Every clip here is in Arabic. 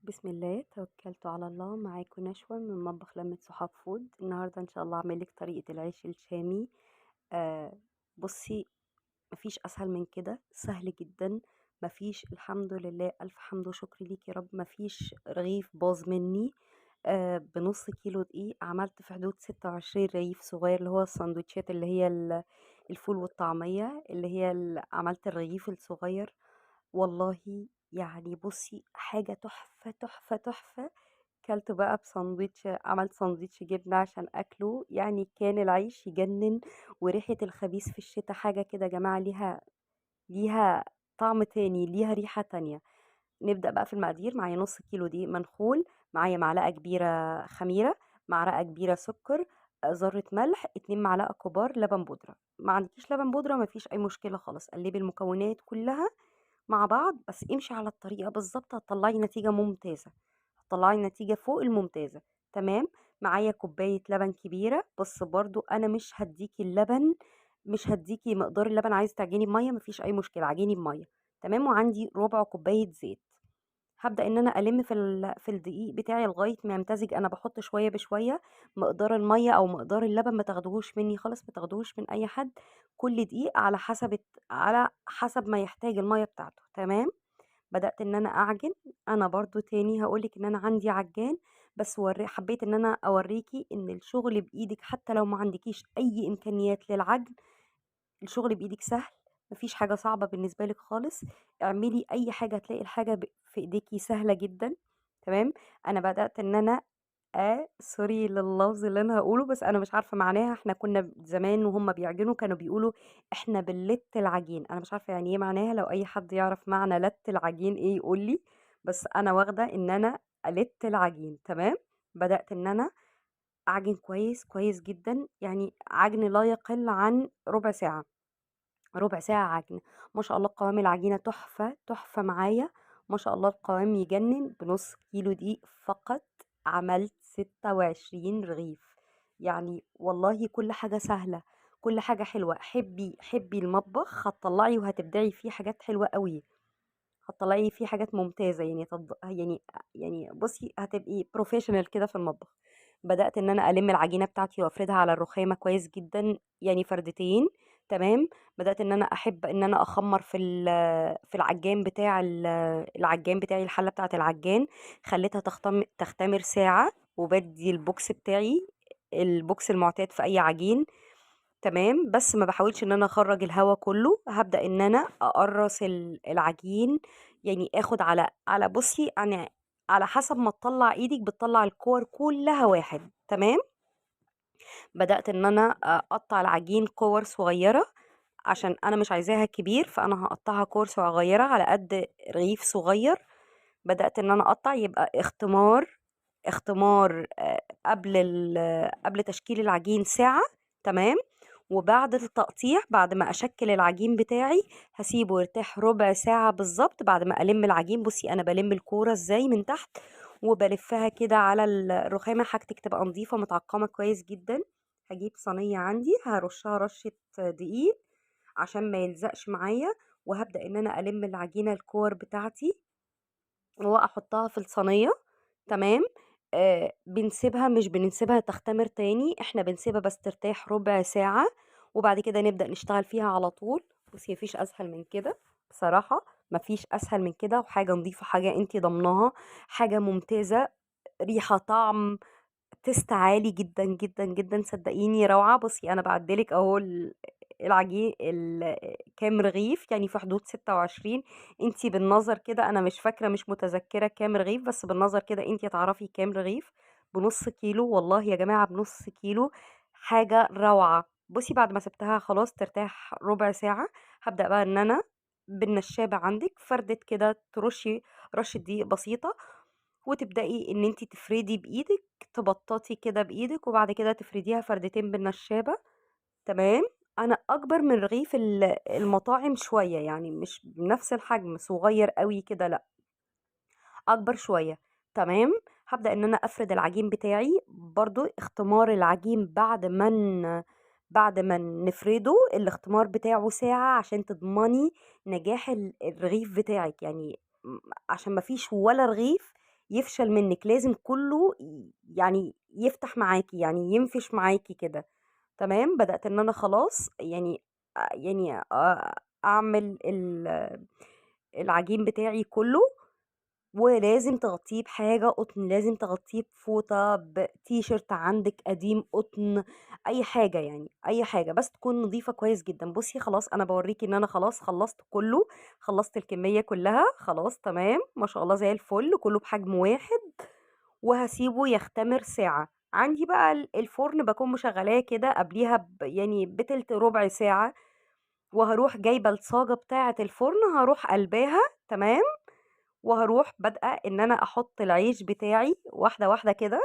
بسم الله توكلت على الله. معاكم نشوى من مطبخ لمة صحاب فود. النهارده ان شاء الله اعمل لك طريقه العيش الشامي. آه بصي، مفيش اسهل من كده، سهل جدا. مفيش، الحمد لله، الف حمد وشكر ليك يا رب، مفيش رغيف باظ مني. بنص كيلو دقيق عملت في حدود 26 رغيف صغير، اللي هو السندوتشات، اللي هي الفول والطعمية، اللي هي عملت الرغيف الصغير. والله يعني بصي، حاجة تحفة تحفة تحفة. كلته بقى بساندوتش، عملت ساندوتش جبنة عشان أكله، يعني كان العيش يجنن. وريحة الخبيث في الشتاء حاجة كده يا جماعة، ليها طعم تاني، ليها ريحة تانية. نبدأ بقى في المقادير. معايا نص كيلو دقيق منخول، معايا معلقة كبيرة خميرة، معلقة كبيرة سكر، ذرة ملح، 2 معلقة كبار لبن بودرة. ما عندكيش لبن بودرة مفيش أي مشكلة خالص، قلبي المكونات كلها مع بعض، بس امشي على الطريقة بالظبط، هتطلعي نتيجة ممتازة، هتطلعي نتيجة فوق الممتازة. تمام. معايا كوباية لبن كبيرة، بس برضو انا مش هديكي اللبن، مش هديكي مقدار اللبن. عايزة تعجني بمية مفيش اي مشكلة، عجيني بمية. تمام. وعندي ربع كوباية زيت. هبدأ ان انا الم في الدقيق بتاعي لغاية ما يمتزج. انا بحط شوية بشوية. مقدار المية او مقدار اللبن ما تاخدوهوش مني خالص، ما تاخدوهوش من اي حد. كل دقيق على حسب ما يحتاج المية بتاعته. تمام. بدأت ان انا اعجن. انا برضو تاني هقولك ان انا عندي عجان، بس حبيت ان انا اوريكي ان الشغل بايدك، حتى لو ما عندكيش اي امكانيات للعجن، الشغل بايدك سهل. مفيش حاجة صعبة بالنسبة لك خالص. اعملي اي حاجة هتلاقي الحاجة في ايديكي سهلة جدا. تمام. انا بدأت ان انا سوري لللفظ اللي انا هقوله، بس انا مش عارفة معناها. احنا كنا زمان وهم بيعجنوا كانوا بيقولوا احنا بنلت العجين. انا مش عارفة يعني ايه معناها، لو اي حد يعرف معنى لت العجين ايه يقولي. بس انا واخدة ان انا الت العجين. تمام. بدأت ان انا اعجن كويس كويس جدا، يعني عجن لا يقل عن ربع ساعة. ربع ساعة عجن. ما شاء الله قوام العجينة تحفة تحفة معايا. ما شاء الله القوام يجنن. بنص كيلو دقيق فقط عملت 26 رغيف. يعني والله كل حاجة سهلة، كل حاجة حلوة. حبي المطبخ، هتطلعي وهتبدعي فيه حاجات حلوة قوي، هتطلعي فيه حاجات ممتازة. يعني بصي هتبقي بروفيشنال كده في المطبخ. بدأت ان انا الم العجينة بتاعتي وافردها على الرخامة كويس جدا، يعني فردتين. تمام. بدأت ان انا احب ان انا اخمر في العجان بتاعي، الحلة بتاعة العجان. خليتها تختمر ساعة. وبدي البوكس بتاعي، البوكس المعتاد في اي عجين. تمام. بس ما بحاولش ان انا اخرج الهواء كله. هبدأ ان انا اقرص العجين، يعني اخد على بصي يعني على حسب ما تطلع ايدك بتطلع الكور كلها واحد. تمام. بدأت ان انا اقطع العجين كور صغيرة، عشان انا مش عايزاها كبير، فانا هقطعها كور صغيرة على قد رغيف صغير. بدأت ان انا اقطع، يبقى اختمار قبل تشكيل العجين ساعة. تمام. وبعد التقطيع، بعد ما اشكل العجين بتاعي، هسيبه يرتاح ربع ساعة بالظبط. بعد ما الم العجين، بصي انا بلم الكورة ازاي من تحت وبلفها كده على الرخامة. حاجتك تبقى نظيفة متعقمة كويس جدا. هجيب صينية عندي، هرشها رشة دقيق عشان ما يلزقش معايا. وهبدأ ان انا الم العجينة الكور بتاعتي واحطها في الصينية. تمام. بنسيبها، مش بنسيبها تختمر تاني، احنا بنسيبها بس ترتاح ربع ساعة. وبعد كده نبدأ نشتغل فيها على طول. بصي مفيش اسهل من كده بصراحة، مفيش اسهل من كده. وحاجة نظيفة، حاجة انتي ضمناها، حاجة ممتازة، ريحة، طعم، تيست عالي جدا جدا جدا. صدقيني روعة. بصي انا بعدلك اهو العجين كام رغيف، يعني في حدود 26. انتي بالنظر كده، انا مش فاكرة مش متذكرة كام رغيف، بس بالنظر كده انتي تعرفي كام رغيف. بنص كيلو والله يا جماعة، بنص كيلو. حاجة روعة. بصي بعد ما سبتها خلاص ترتاح ربع ساعة، هبدأ بقى ان انا بالنشابة عندك فردة كده، ترشي رشة دقيق بسيطة، وتبدأي ان انتي تفردي بايدك، تبططي كده بايدك، وبعد كده تفرديها فردتين بالنشابة. تمام. انا اكبر من رغيف المطاعم شوية، يعني مش بنفس الحجم، صغير قوي كده لا، اكبر شوية. تمام. هبدأ ان انا افرد العجين بتاعي. برضو اختمار العجين بعد ما نفرده الاختمار بتاعه ساعة، عشان تضمني نجاح الرغيف بتاعك، يعني عشان ما فيش ولا رغيف يفشل منك، لازم كله يعني يفتح معاكي، يعني ينفش معاكي كده. تمام، بدأت ان انا خلاص يعني اعمل العجين بتاعي كله. ولازم تغطيه بحاجة قطن، لازم تغطيه بفوطة، بتيشرت عندك قديم قطن، اي حاجة، يعني اي حاجة بس تكون نظيفة كويس جدا. بصي خلاص انا بوريكي ان انا خلاص خلصت كله، خلصت الكمية كلها خلاص تمام ما شاء الله زي الفل، كله بحجم واحد. وهسيبه يختمر ساعة. عندي بقى الفرن بكون مشغلاه كده قبليها يعني بتلت ربع ساعة. وهروح جايبة الصاجة بتاعة الفرن، هروح قلباها. تمام. وهروح بادئة ان انا احط العيش بتاعي واحدة واحدة كده.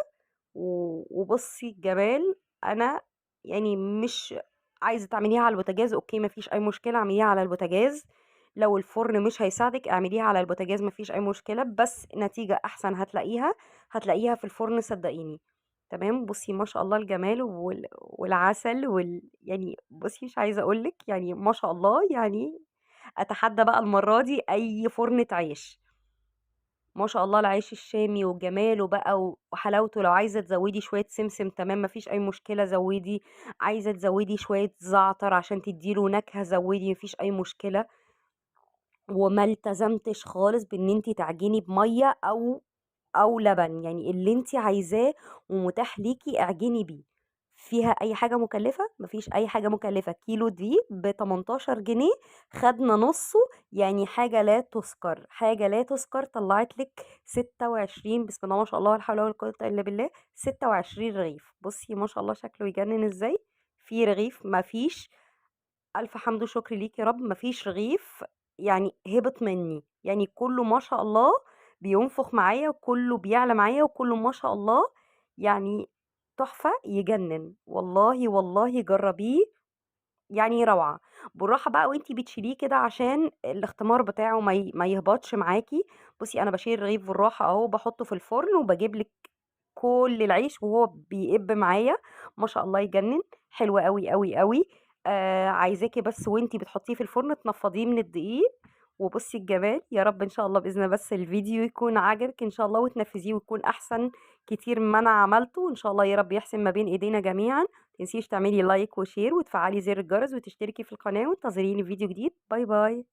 وبصي الجمال. انا يعني مش عايزة تعمليها على البوتاجاز، اوكي مفيش اي مشكلة، اعمليها على البوتاجاز. لو الفرن مش هيساعدك اعمليها على البوتاجاز، مفيش اي مشكلة، بس نتيجة احسن هتلاقيها في الفرن صدقيني. تمام. بصي ما شاء الله الجمال والعسل يعني بصي مش عايزة اقولك يعني ما شاء الله يعني. اتحدى بقى المرة دي اي فرنة عيش. ما شاء الله العيش الشامي وجماله بقى وحلاوته. لو عايزة تزودي شوية سمسم تمام مفيش أي مشكلة زودي. عايزة تزودي شوية زعتر عشان تديله نكهة زودي مفيش أي مشكلة. وما التزمتش خالص بان انتي تعجني بمية او لبن، يعني اللي انتي عايزاه ومتاح ليكي اعجني بيه. فيها اي حاجة مكلفة؟ مفيش اي حاجة مكلفة. كيلو دي ب 18 جنيه، خدنا نصه. يعني حاجة لا تذكر، حاجة لا تذكر. طلعت لك 26، بسم الله ما شاء الله ولا حول ولا قوة الا بالله، 26 رغيف. بصي ما شاء الله شكله يجنن ازاي. في رغيف مفيش. الف حمد وشكر ليك يا رب مفيش رغيف يعني هبط مني، يعني كله ما شاء الله بينفخ معايا وكله بيعلى معايا وكله ما شاء الله. يعني تحفة يجنن والله والله جربيه. يعني روعة. بالراحة بقى وانتي بتشيليه كده عشان الاختمار بتاعه ما يهبطش معاكي. بصي انا بشيل الرغيف بالراحة اهو، بحطه في الفرن وبجيب لك كل العيش وهو بيقب معايا. ما شاء الله يجنن. حلو قوي قوي قوي. عايزاكي بس وانتي بتحطيه في الفرن تنفضيه من الدقيق. وبصي الجمال يا رب ان شاء الله باذن الله، بس الفيديو يكون عجبك ان شاء الله وتنفذيه ويكون احسن كتير مما انا عملته ان شاء الله. يا رب يحسن ما بين ايدينا جميعا. تنسيش تعملي لايك وشير وتفعلي زر الجرس وتشتركي في القناة وانتظريني في فيديو جديد. باي باي.